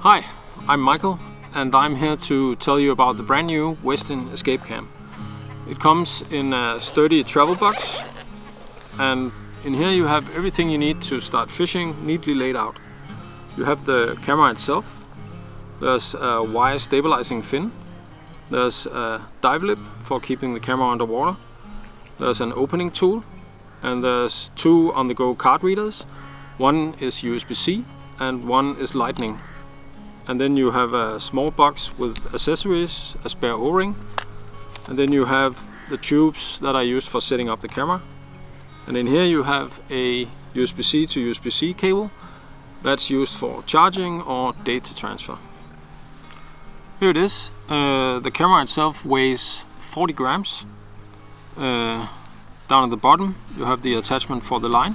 Hi, I'm Michael and I'm here to tell you about the brand new Westin Escape Cam. It comes in a sturdy travel box, and in here you have everything you need to start fishing neatly laid out. You have the camera itself, there's a wire stabilizing fin, there's a dive lip for keeping the camera underwater, there's an opening tool, and there's two on-the-go card readers. One is USB-C and one is Lightning. And then you have a small box with accessories, a spare O-ring, and then you have the tubes that I used for setting up the camera. And in here you have a USB-C to USB-C cable that's used for charging or data transfer. Here it is. The camera itself weighs 40 grams. Down at the bottom you have the attachment for the line,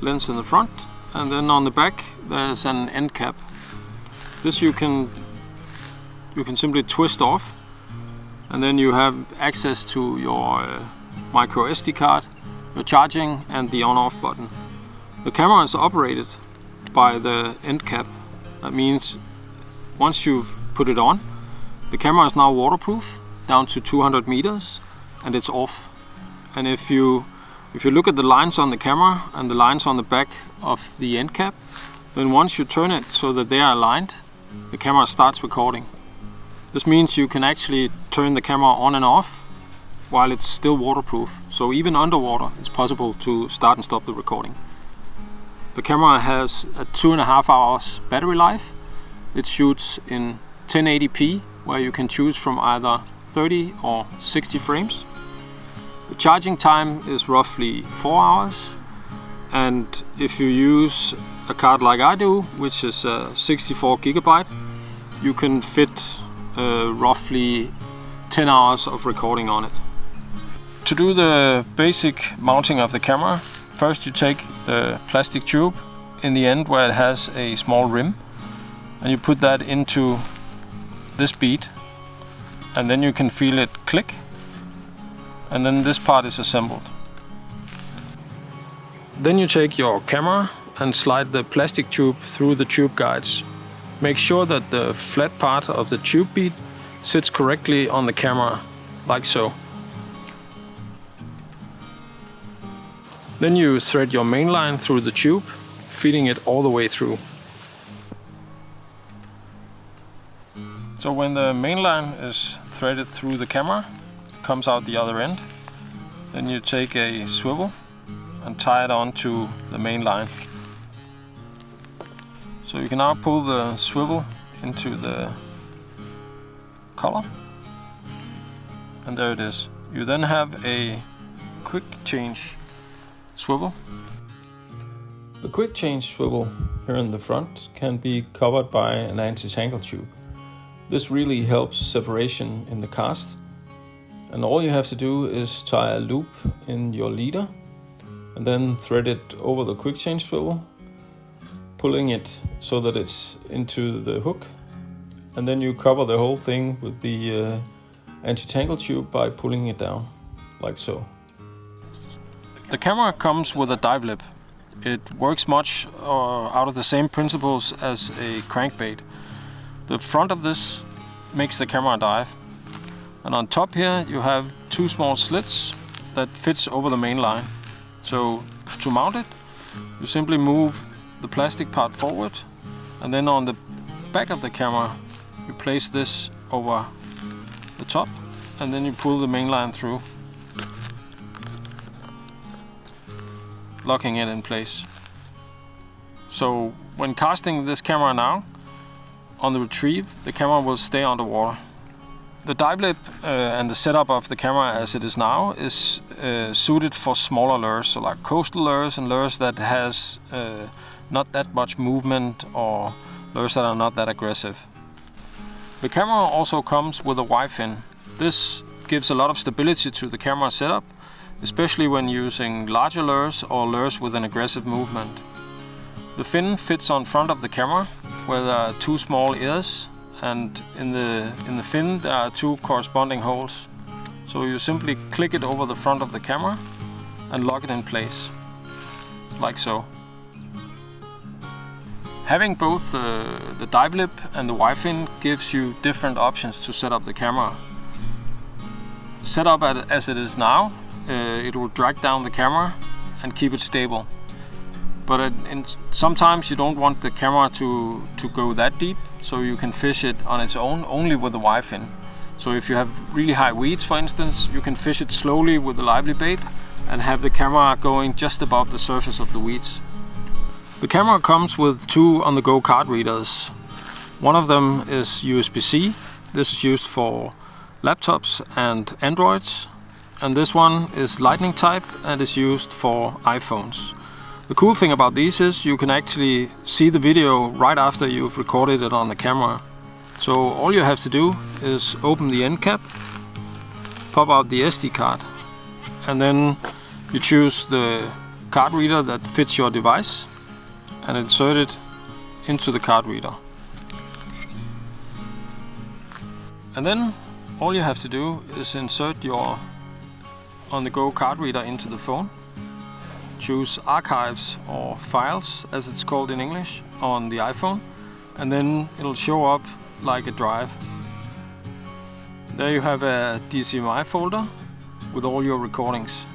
lens in the front, and then on the back there's an end cap. This you can simply twist off, and then you have access to your micro SD card, your charging, and the on-off button. The camera is operated by the end cap. That means once you've put it on, the camera is now waterproof down to 200 meters and it's off. And if you look at the lines on the camera and the lines on the back of the end cap, then once you turn it so that they are aligned, the camera starts recording. This means you can actually turn the camera on and off while it's still waterproof. So even underwater it's possible to start and stop the recording. The camera has a 2.5 hours battery life. It shoots in 1080p, where you can choose from either 30 or 60 frames. The charging time is roughly 4 hours, and if you use a card like I do, which is 64 gigabyte, you can fit roughly 10 hours of recording on it. To do the basic mounting of the camera, first you take the plastic tube in the end where it has a small rim, and you put that into this bead, and then you can feel it click, and then this part is assembled. Then you take your camera and slide the plastic tube through the tube guides. Make sure that the flat part of the tube bead sits correctly on the camera, like so. Then you thread your main line through the tube, feeding it all the way through. So when the main line is threaded through the camera, it comes out the other end, then you take a swivel and tie it onto the main line. So you can now pull the swivel into the collar, and there it is. You then have a quick change swivel. The quick change swivel here in the front can be covered by an anti-tangle tube. This really helps separation in the cast, and all you have to do is tie a loop in your leader and then thread it over the quick change swivel, pulling it so that it's into the hook, and then you cover the whole thing with the anti-tangle tube by pulling it down, like so. The camera comes with a dive lip. It works much out of the same principles as a crankbait. The front of this makes the camera dive, and on top here you have two small slits that fits over the main line. So to mount it, you simply move the plastic part forward, and then on the back of the camera you place this over the top, and then you pull the main line through, locking it in place. So when casting this camera now, on the retrieve, the camera will stay underwater. The dive lip and the setup of the camera as it is now is suited for smaller lures, so like coastal lures and lures that has not that much movement, or lures that are not that aggressive. The camera also comes with a Y-fin. This gives a lot of stability to the camera setup, especially when using larger lures or lures with an aggressive movement. The fin fits on front of the camera, where there are two small ears, and in the fin there are two corresponding holes. So you simply click it over the front of the camera and lock it in place, like so. Having both the dive lip and the Y-fin gives you different options to set up the camera. Set up as it is now, it will drag down the camera and keep it stable. But sometimes you don't want the camera to go that deep, so you can fish it on its own, only with the Y-fin. So if you have really high weeds, for instance, you can fish it slowly with the lively bait and have the camera going just above the surface of the weeds. The camera comes with two on-the-go card readers. One of them is USB-C. This is used for laptops and Androids. And this one is Lightning type and is used for iPhones. The cool thing about these is you can actually see the video right after you've recorded it on the camera. So all you have to do is open the end cap, pop out the SD card, and then you choose the card reader that fits your device and insert it into the card reader. And then all you have to do is insert your on-the-go card reader into the phone. Choose Archives or Files, as it's called in English, on the iPhone, and then it'll show up like a drive. There you have a DCMI folder with all your recordings.